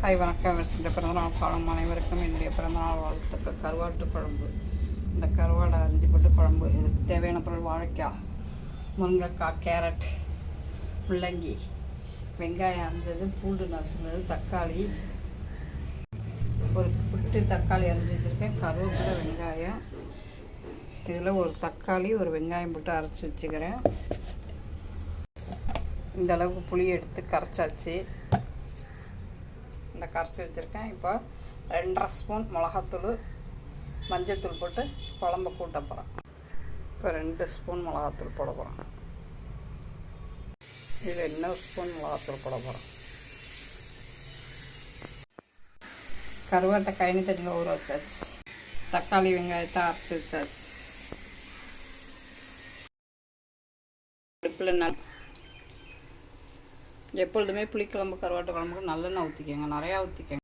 Hi வணக்கம். இந்த பிறந்தநாள் காலம் அனைவருக்கும் என்னுடைய பிறந்தநாள் வாழ்த்துக்கள். கருவாட்டு குழம்பு. இந்த கருவாடை அரிஞ்சு போட்டு குழம்பு. இதுக்கு தேவையான பொருள்: வாழைக்காய், முருங்கைக்காய், கேரட், முள்ளங்கி, வெங்காயம் அரிஞ்சது, பூண்டு நசுனது, தக்காளி, ஒரு புட்டு தக்காளி அரிஞ்சு வச்சுருக்கேன், கருவேப்பிலை, வெங்காயம். இதில் ஒரு தக்காளி ஒரு வெங்காயம் போட்டு அரைச்சி வச்சுக்கிறேன். இந்த அளவுக்கு புளி எடுத்து கரைச்சாச்சு. இந்த கரைச்சி வச்சுருக்கேன். இப்போ 2.5 ஸ்பூன் மிளகாத்தூள், மஞ்சத்தூள் போட்டு குழம்ப கூட்ட போகிறேன். இப்போ 2 ஸ்பூன் மிளகாத்தூள் போட போகிறேன். இதில் இன்னொரு ஸ்பூன் மிளகாத்தூள் போட போகிறேன். கருவாட்டை கழனி தண்ணியில் ஊற வச்சாச்சு. தக்காளி வெங்காயத்தை அரைச்சி வச்சாச்சு. அடுப்பில் எப்பொழுதுமே புளிக்குழம்பு கருவாட்டு குழம்புக்கு நல்லெண்ணெய் ஊற்றிக்கோங்க, நிறையா ஊற்றிக்கோங்க.